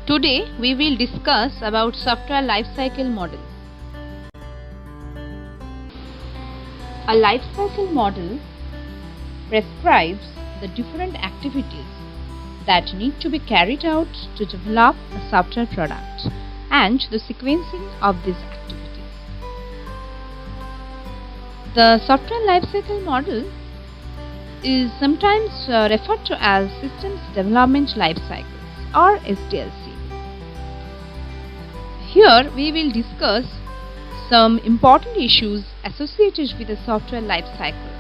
Today we will discuss about software lifecycle model. A lifecycle model prescribes the different activities that need to be carried out to develop a software product and the sequencing of these activities. The software lifecycle model is sometimes referred to as Systems Development Lifecycles or SDLC. Here we will discuss some important issues associated with the software lifecycle.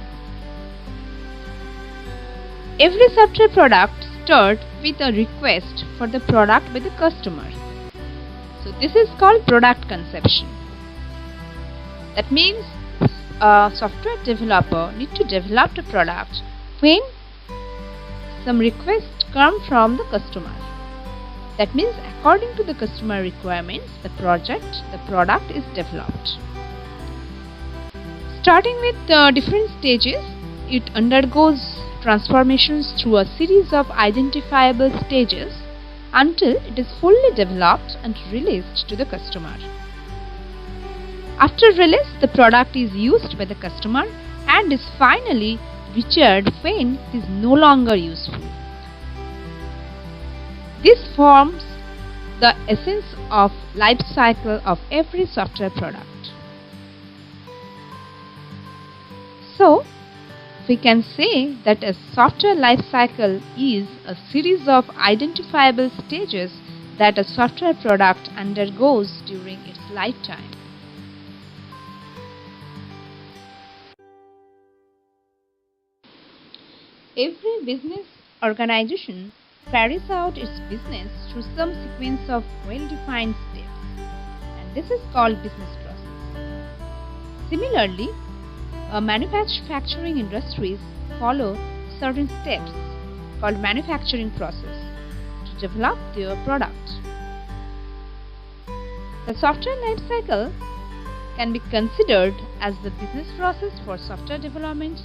Every software product starts with a request for the product by the customer. So this is called product conception. That means a software developer needs to develop the product when some requests come from the customer. That means according to the customer requirements, the product is developed. Starting with different stages, it undergoes transformations through a series of identifiable stages until it is fully developed and released to the customer. After release, the product is used by the customer and is finally retired when it is no longer useful. This forms the essence of life cycle of every software product. So, we can say that a software life cycle is a series of identifiable stages that a software product undergoes during its lifetime. Every business organization carries out its business through some sequence of well-defined steps, and this is called business process. Similarly, manufacturing industries follow certain steps called manufacturing process to develop their product. The software life cycle can be considered as the business process for software development,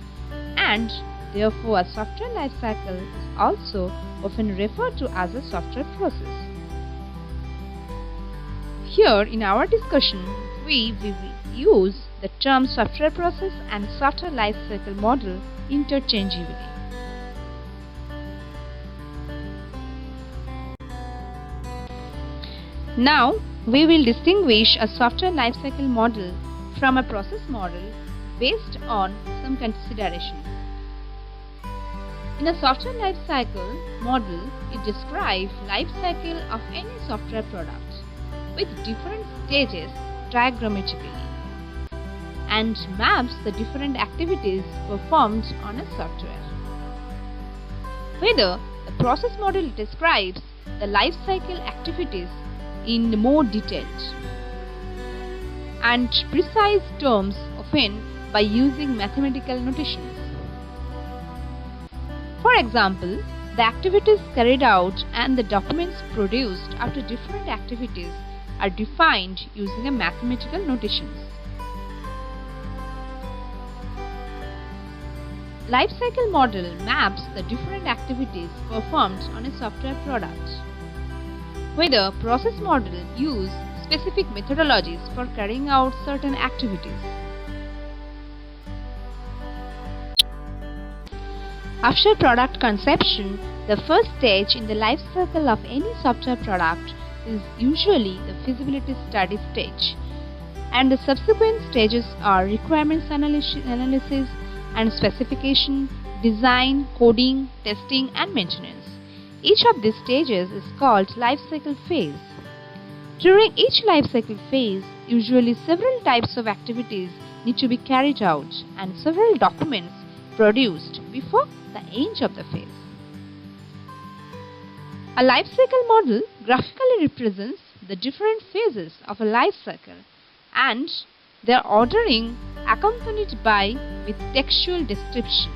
and therefore a software life cycle is also often referred to as a software process. Here in our discussion, we will use the term software process and software life cycle model interchangeably. Now we will distinguish a software life cycle model from a process model based on some considerations. In a software life cycle model, it describes life cycle of any software product with different stages diagrammatically and maps the different activities performed on a software. Whether the process model describes the life cycle activities in more detailed and precise terms, often by using mathematical notations. For example, the activities carried out and the documents produced after different activities are defined using a mathematical notations. Lifecycle model maps the different activities performed on a software product. Whether process model use specific methodologies for carrying out certain activities. After product conception, the first stage in the life cycle of any software product is usually the feasibility study stage, and the subsequent stages are requirements analysis and specification, design, coding, testing, and maintenance. Each of these stages is called life cycle phase. During each life cycle phase, usually several types of activities need to be carried out and several documents produced before the end of the phase. A life cycle model graphically represents the different phases of a life cycle and their ordering accompanied by with textual description.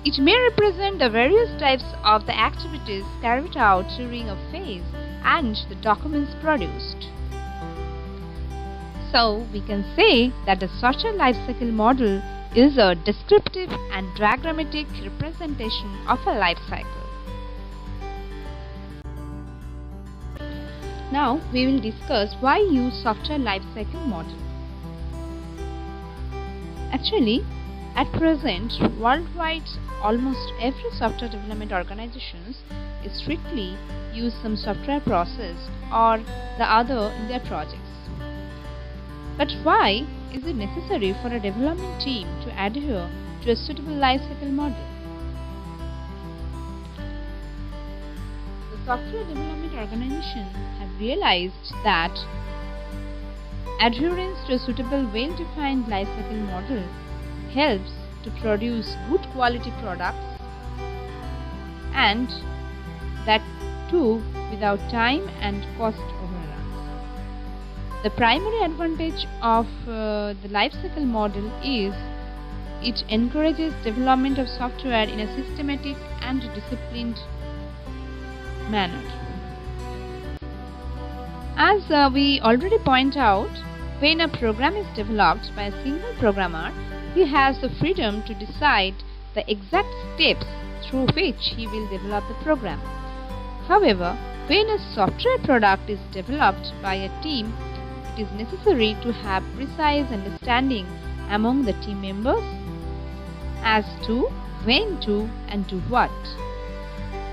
It may represent the various types of the activities carried out during a phase and the documents produced. So we can say that the software life cycle model is a descriptive and diagrammatic representation of a life cycle. Now we will discuss why use software lifecycle model. Actually, at present, worldwide, almost every software development organizations strictly use some software process or the other in their projects. But why is it necessary for a development team to adhere to a suitable lifecycle model? The software development organizations have realized that adherence to a suitable, well-defined lifecycle model helps to produce good quality products, and that too without time and cost overruns. The primary advantage of the lifecycle model is it encourages development of software in a systematic and disciplined manner. As we already point out, when a program is developed by a single programmer, he has the freedom to decide the exact steps through which he will develop the program. However, when a software product is developed by a team, it is necessary to have precise understanding among the team members as to when to and do what.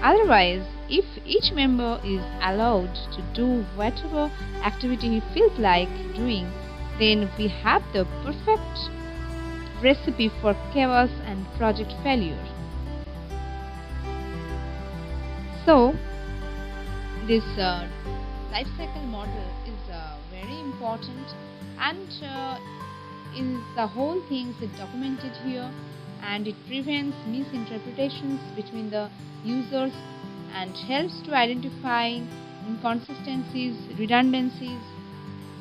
Otherwise, if each member is allowed to do whatever activity he feels like doing, then we have the perfect recipe for chaos and project failure. So, this lifecycle model is very important, and in the whole thing is documented here, and it prevents misinterpretations between the users and helps to identify inconsistencies, redundancies,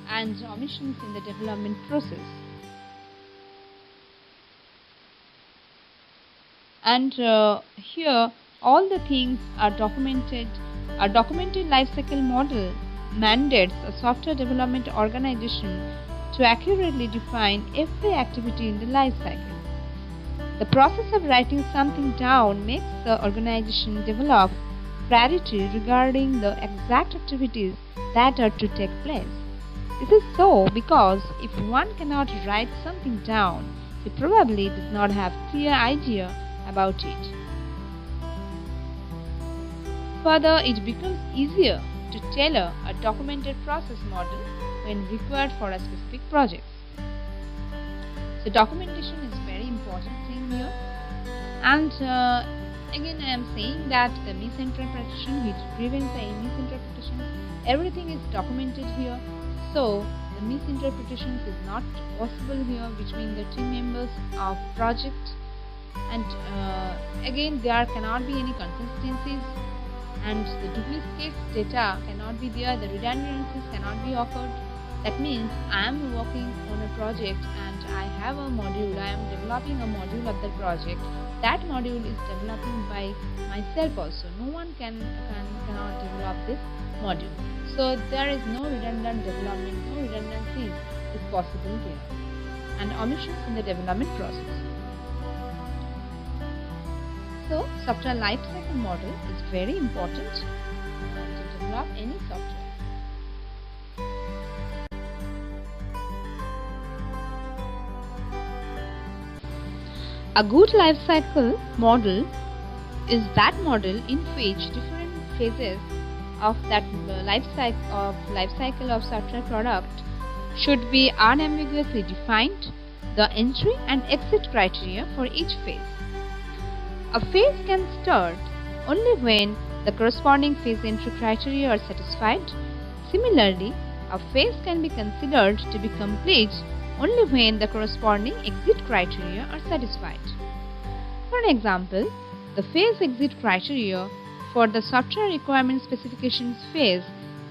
and omissions in the development process. And here all the things are documented. A documented lifecycle model mandates a software development organization to accurately define every activity in the lifecycle. The process of writing something down makes the organization develop clarity regarding the exact activities that are to take place. This is so because if one cannot write something down, he probably does not have clear idea about it. Further, it becomes easier to tailor a documented process model when required for a specific project. So documentation is very important thing here, and again I am saying that the misinterpretation, which prevents any misinterpretation, everything is documented here, so the misinterpretations is not possible here between the team members of project, and again there cannot be any consistencies, and the duplicate data cannot be there, the redundancies cannot be occurred. That means I am working on a project and I have a module, I am developing a module of the project. That module is developing by myself also. No one cannot develop this module. So there is no redundant development, no redundancies is possible here, and omissions in the development process. So software lifecycle model is very important to develop any software. A good lifecycle model is that model in which different phases of that lifecycle of software product should be unambiguously defined, the entry and exit criteria for each phase. A phase can start only when the corresponding phase entry criteria are satisfied. Similarly, a phase can be considered to be complete only when the corresponding exit criteria are satisfied. For an example, the phase exit criteria for the software requirement specifications phase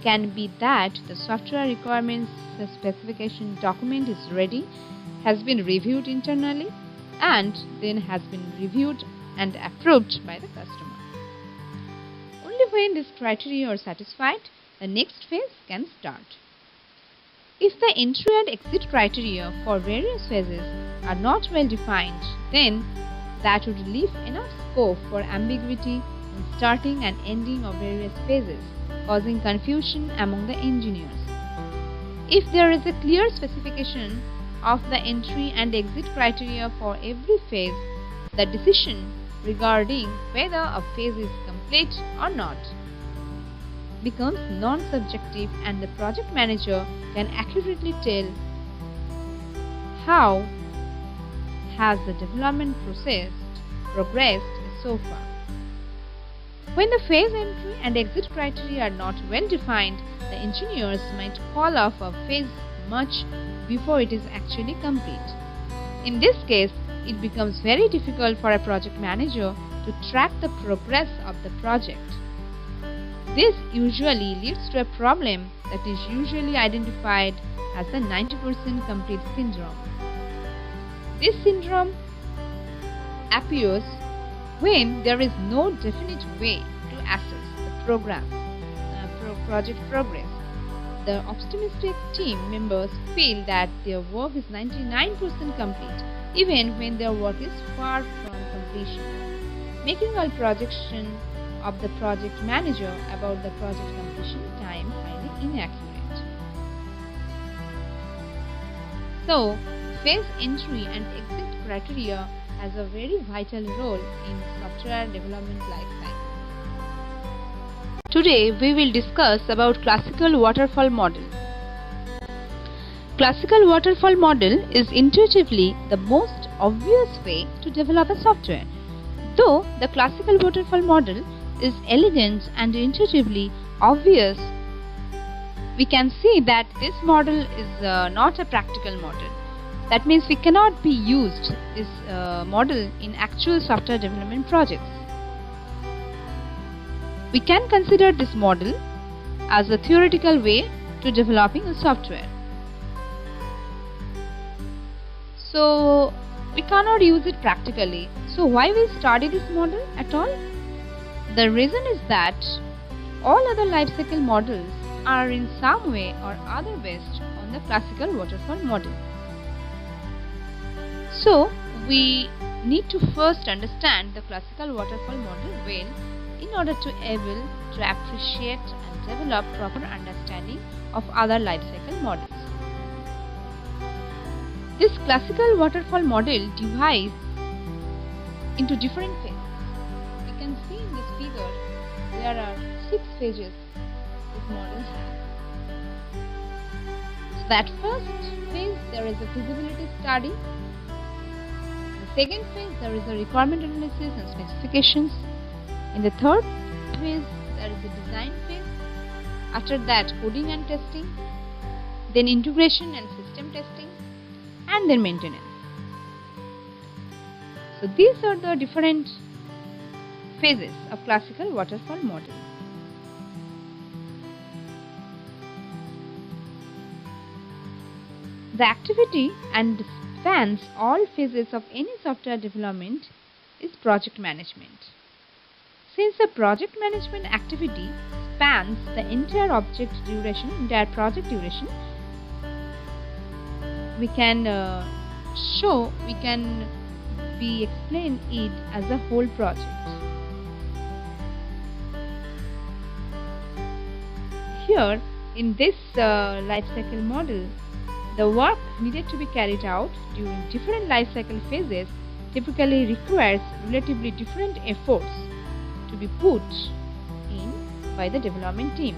can be that the software requirements specification document is ready, has been reviewed internally, and then has been reviewed and approved by the customer. Only when these criteria are satisfied, the next phase can start. If the entry and exit criteria for various phases are not well defined, then that would leave enough scope for ambiguity in starting and ending of various phases. causing confusion among the engineers. If there is a clear specification of the entry and exit criteria for every phase, the decision regarding whether a phase is complete or not becomes non-subjective, and the project manager can accurately tell how has the development process progressed so far. When the phase entry and exit criteria are not well defined, the engineers might call off a phase much before it is actually complete. In this case, it becomes very difficult for a project manager to track the progress of the project. This usually leads to a problem that is usually identified as the 90% complete syndrome. This syndrome appears when there is no definite way to assess the project progress. The optimistic team members feel that their work is 99% complete, even when their work is far from completion, making all projection of the project manager about the project completion time highly inaccurate. So, phase entry and exit criteria has a very vital role in software development lifecycle. Today we will discuss about classical waterfall model. Classical waterfall model is intuitively the most obvious way to develop a software. Though the classical waterfall model is elegant and intuitively obvious, we can see that this model is not a practical model. That means we cannot be used this model in actual software development projects. We can consider this model as a theoretical way to developing a software. So we cannot use it practically. So why we study this model at all? The reason is that all other lifecycle models are in some way or other based on the classical waterfall model. So we need to first understand the classical waterfall model well in order to able to appreciate and develop proper understanding of other lifecycle models. This classical waterfall model divides into different phases. We can see in this figure there are 6 phases this model has. So that first phase there is a feasibility study. In the second phase there is a requirement analysis and specifications. In the third phase there is a design phase. After that coding and testing, then integration and system testing, and then maintenance. So these are the different phases of classical waterfall model. The activity and spans all phases of any software development is project management. Since the project management activity spans the entire project duration, we can explain it as a whole project. Here in this lifecycle model, the work needed to be carried out during different lifecycle phases typically requires relatively different efforts to be put in by the development team.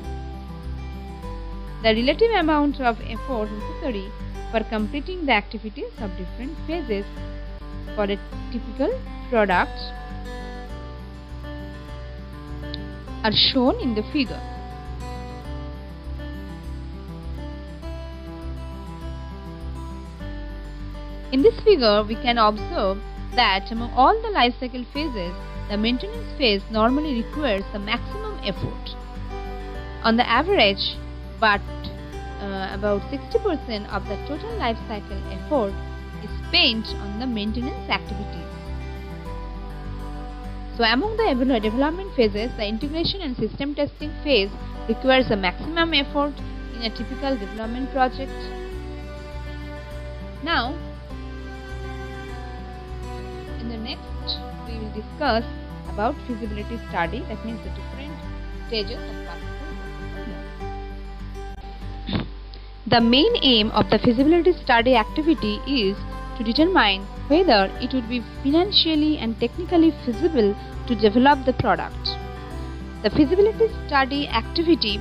The relative amount of effort necessary for completing the activities of different phases for a typical product are shown in the figure. In this figure, we can observe that among all the life cycle phases, the maintenance phase normally requires the maximum effort. On the average, but about 60% of the total life cycle effort is spent on the maintenance activities. So among the development phases, the integration and system testing phase requires a maximum effort in a typical development project. Now, in the next, we will discuss about feasibility study, that means the different stages of classical The main aim of the feasibility study activity is to determine whether it would be financially and technically feasible to develop the product. The feasibility study activity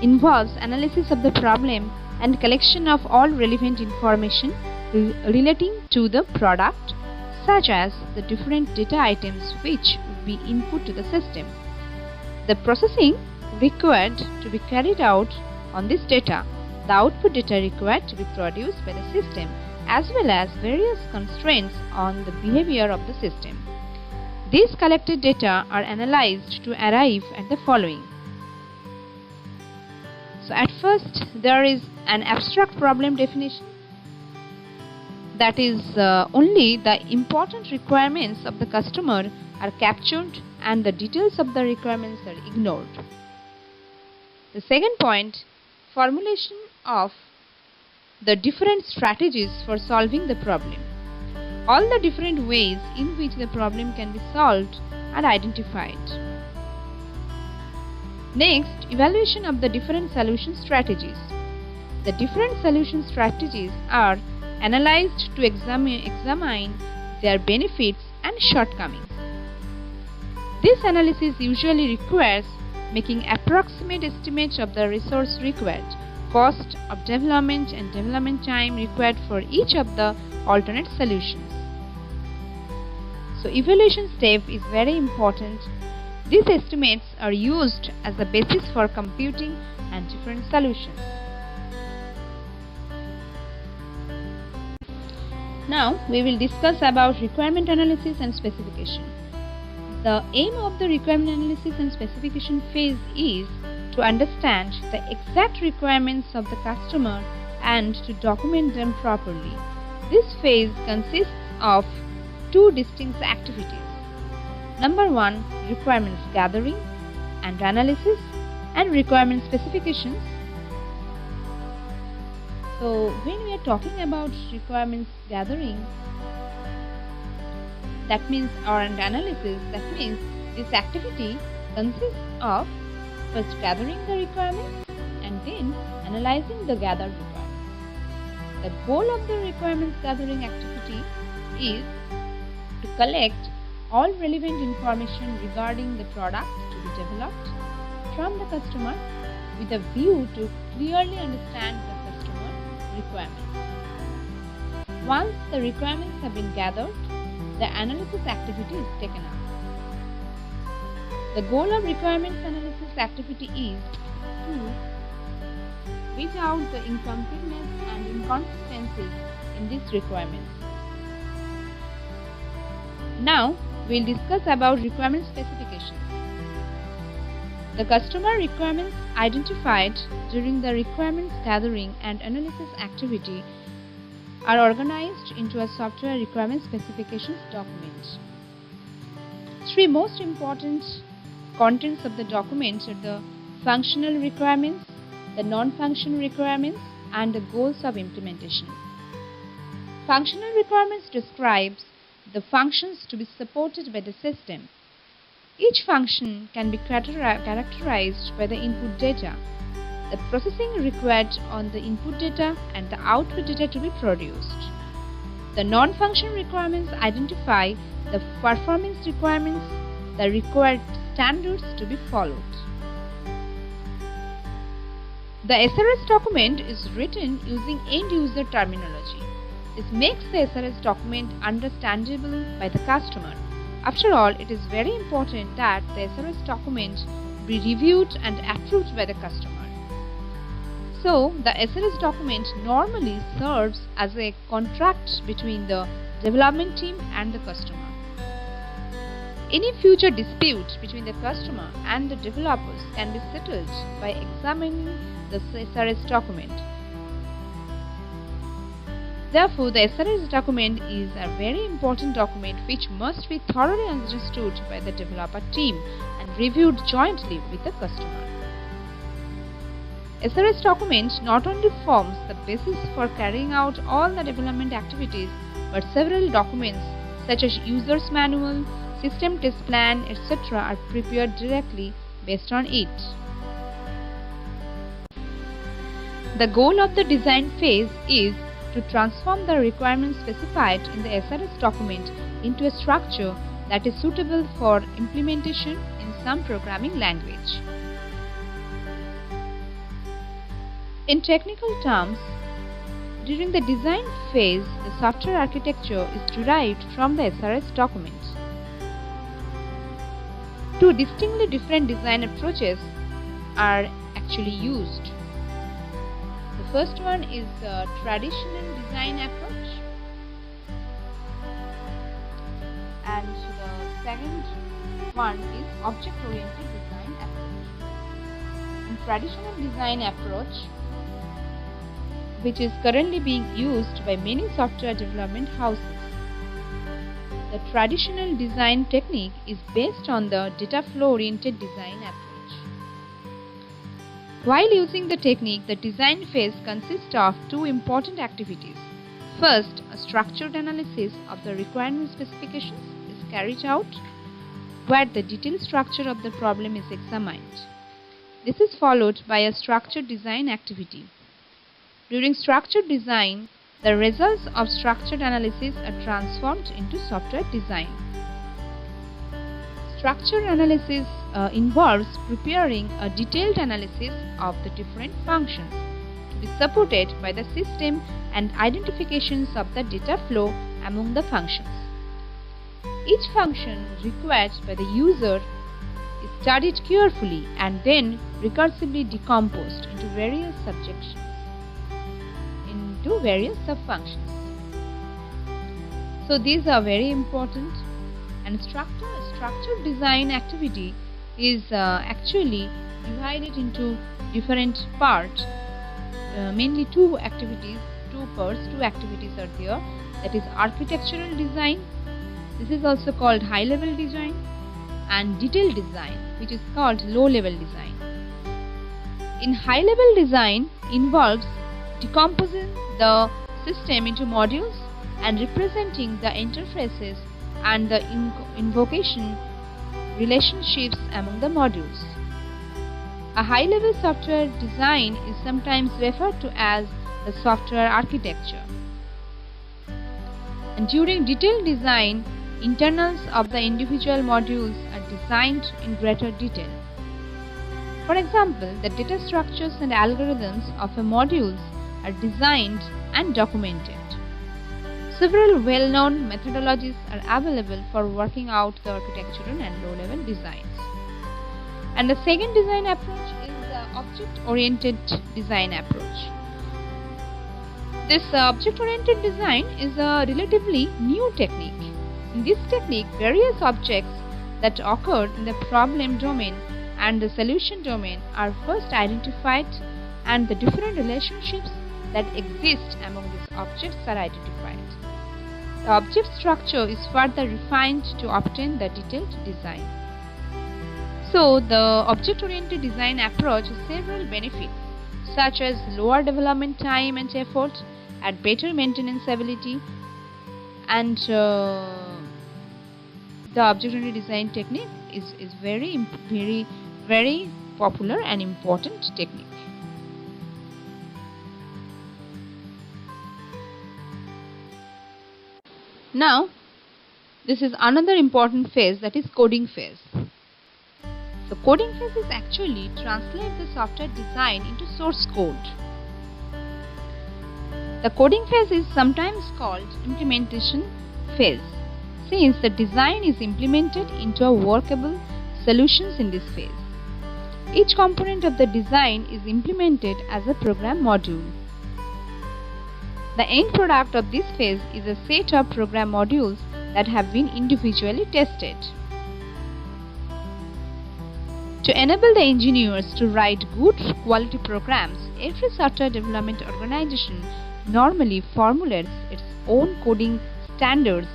involves analysis of the problem and collection of all relevant information relating to the product, such as the different data items which would be input to the system, the processing required to be carried out on this data, the output data required to be produced by the system, as well as various constraints on the behavior of the system. These collected data are analyzed to arrive at the following. So at first there is an abstract problem definition, that is only the important requirements of the customer are captured and the details of the requirements are ignored. The second point, formulation of the different strategies for solving the problem. All the different ways in which the problem can be solved are identified. Next, evaluation of the different solution strategies. The different solution strategies are analyzed to examine their benefits and shortcomings. This analysis usually requires making approximate estimates of the resource required, cost of development and development time required for each of the alternate solutions. So evaluation step is very important. These estimates are used as the basis for computing and different solutions. Now we will discuss about requirement analysis and specification. The aim of the requirement analysis and specification phase is to understand the exact requirements of the customer and to document them properly. This phase consists of two distinct activities. Number 1, requirements gathering and analysis, and requirement specifications. So when we are talking about requirements gathering, that means, or analysis, that means this activity consists of first gathering the requirements and then analyzing the gathered requirements. The goal of the requirements gathering activity is to collect all relevant information regarding the product to be developed from the customer with a view to clearly understand the customer requirements. Once the requirements have been gathered, the analysis activity is taken up. The goal of requirements analysis activity is to weed out the incompleteness and inconsistencies in these requirements. Now we will discuss about requirement specifications. The customer requirements identified during the requirements gathering and analysis activity are organized into a software requirement specifications document. Three most important contents of the document are the functional requirements, the non-functional requirements, and the goals of implementation. Functional requirements describes the functions to be supported by the system. Each function can be characterized by the input data, the processing required on the input data, and the output data to be produced. The non-functional requirements identify the performance requirements, the required standards to be followed. The SRS document is written using end-user terminology. This makes the SRS document understandable by the customer. After all, it is very important that the SRS document be reviewed and approved by the customer. So, the SRS document normally serves as a contract between the development team and the customer. Any future dispute between the customer and the developers can be settled by examining the SRS document. Therefore, the SRS document is a very important document which must be thoroughly understood by the developer team and reviewed jointly with the customer. SRS document not only forms the basis for carrying out all the development activities, but several documents such as user's manual, system test plan, etc. are prepared directly based on it. The The goal of the design phase is to transform the requirements specified in the SRS document into a structure that is suitable for implementation in some programming language. In technical terms, during the design phase, the software architecture is derived from the SRS document. Two distinctly different design approaches are actually used. The first one is the traditional design approach, and the second one is object-oriented design approach. In traditional design approach, which is currently being used by many software development houses, the traditional design technique is based on the data flow-oriented design approach. While using the technique, the design phase consists of two important activities. First, a structured analysis of the requirement specifications is carried out, where the detailed structure of the problem is examined. This is followed by a structured design activity. During structured design, the results of structured analysis are transformed into software design. Structured analysis involves preparing a detailed analysis of the different functions to be supported by the system and identifications of the data flow among the functions. Each function required by the user is studied carefully and then recursively decomposed into various subfunctions. So these are very important, and structured design activity is actually divided into different parts, mainly two activities are there, that is architectural design, this is also called high level design, and detailed design, which is called low level design. In high level design involves decomposing the system into modules and representing the interfaces and the invocation relationships among the modules. A high-level software design is sometimes referred to as the software architecture. And during detailed design, internals of the individual modules are designed in greater detail. For example, the data structures and algorithms of a module are designed and documented. Several well-known methodologies are available for working out the architectural and low-level designs. And the second design approach is the object-oriented design approach. This object-oriented design is a relatively new technique. In this technique, various objects that occur in the problem domain and the solution domain are first identified, and the different relationships that exist among these objects are identified. The object structure is further refined to obtain the detailed design. So, the object-oriented design approach has several benefits, such as lower development time and effort, and better maintenance ability, and the object-oriented design technique is very popular and important technique. Now, this is another important phase, that is coding phase. The coding phase is actually translate the software design into source code. The coding phase is sometimes called implementation phase, since the design is implemented into a workable solutions in this phase. Each component of the design is implemented as a program module. The end product of this phase is a set of program modules that have been individually tested. To enable the engineers to write good quality programs, every software development organization normally formulates its own coding standards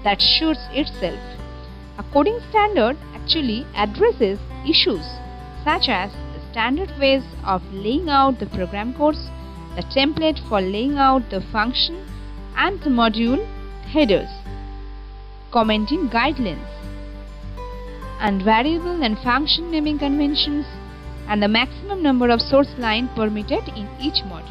that suits itself. A coding standard actually addresses issues such as the standard ways of laying out the program codes, the template for laying out the function and the module headers, commenting guidelines, and variable and function naming conventions, and the maximum number of source line permitted in each module.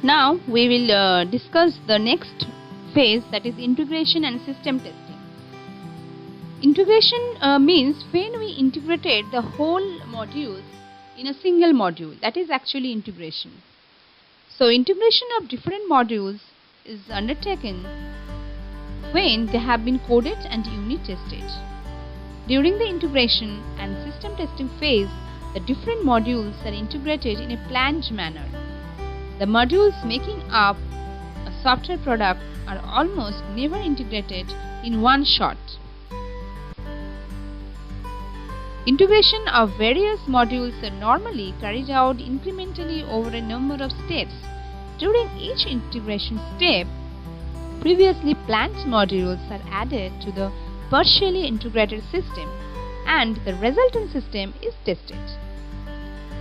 Now we will discuss the next phase, that is integration and system testing. Integration means when we integrated the whole modules in a single module. That is actually integration. So integration of different modules is undertaken when they have been coded and unit tested. During the integration and system testing phase, the different modules are integrated in a planned manner. The modules making up a software product are almost never integrated in one shot. Integration of various modules are normally carried out incrementally over a number of steps. During each integration step, previously planned modules are added to the partially integrated system and the resultant system is tested.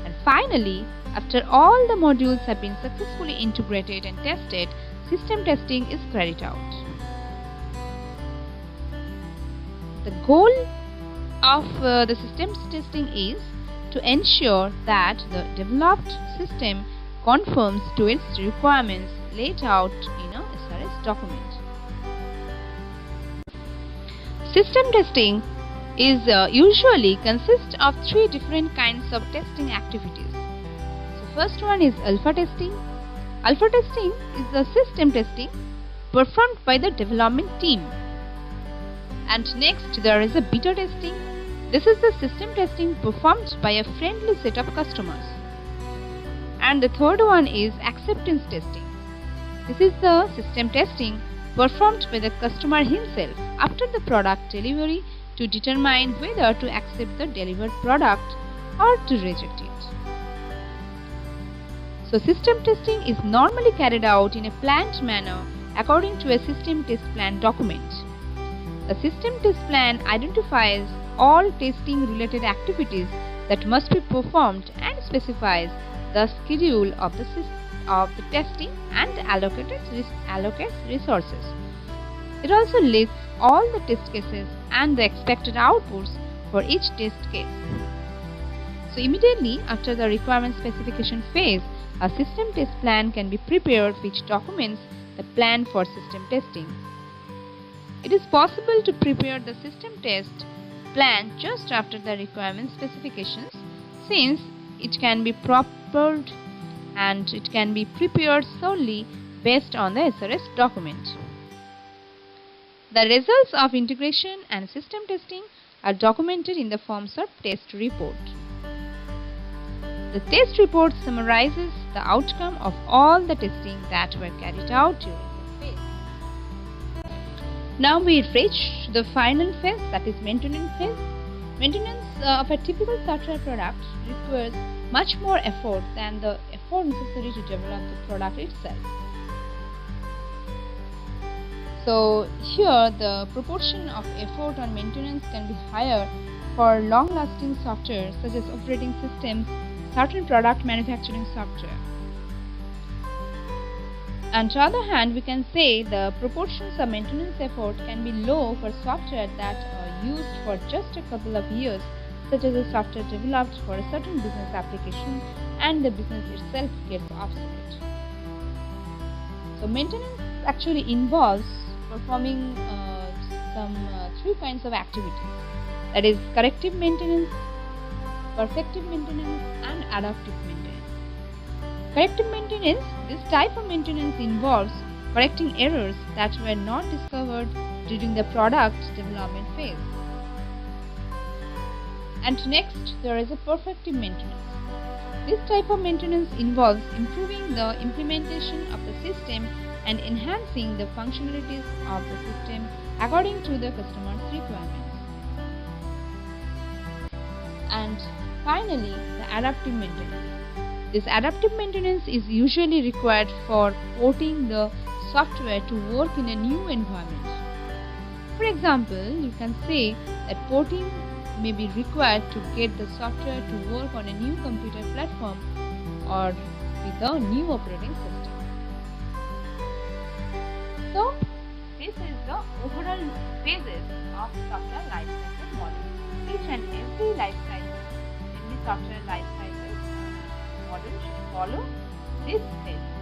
And finally, after all the modules have been successfully integrated and tested, system testing is carried out. The goal of the systems testing is to ensure that the developed system conforms to its requirements laid out in a SRS document. System testing is usually consists of three different kinds of testing activities. First one is alpha testing. Alpha testing is the system testing performed by the development team. And next there is a beta testing. This is the system testing performed by a friendly set of customers. And the third one is acceptance testing. This is the system testing performed by the customer himself after the product delivery to determine whether to accept the delivered product or to reject it. So system testing is normally carried out in a planned manner according to a system test plan document. A system test plan identifies all testing related activities that must be performed and specifies the schedule of the testing and allocates resources. It also lists all the test cases and the expected outputs for each test case. So immediately after the requirement specification phase, a system test plan can be prepared which documents the plan for system testing. It is possible to prepare the system test plan just after the requirement specifications, since it can be prepared and it can be prepared solely based on the SRS document. The results of integration and system testing are documented in the forms of test report. The test report summarizes the outcome of all the testing that were carried out during this phase. Now we reach the final phase, that is maintenance phase. Maintenance of a typical software product requires much more effort than the effort necessary to develop the product itself. So here the proportion of effort on maintenance can be higher for long-lasting software such as operating systems, certain product manufacturing software. On the other hand, we can say the proportions of maintenance effort can be low for software that are used for just a couple of years, such as a software developed for a certain business application and the business itself gets obsolete. So maintenance actually involves performing three kinds of activities, that is corrective maintenance, perfective maintenance and adaptive maintenance. Corrective maintenance, this type of maintenance involves correcting errors that were not discovered during the product development phase. And next, there is a perfective maintenance. This type of maintenance involves improving the implementation of the system and enhancing the functionalities of the system according to the customer's requirements. And finally, the adaptive maintenance. This adaptive maintenance is usually required for porting the software to work in a new environment. For example, you can say that porting may be required to get the software to work on a new computer platform or with a new operating system. So, this is the overall phases of software lifecycle model. Each and every software lifecycle model should follow this phase.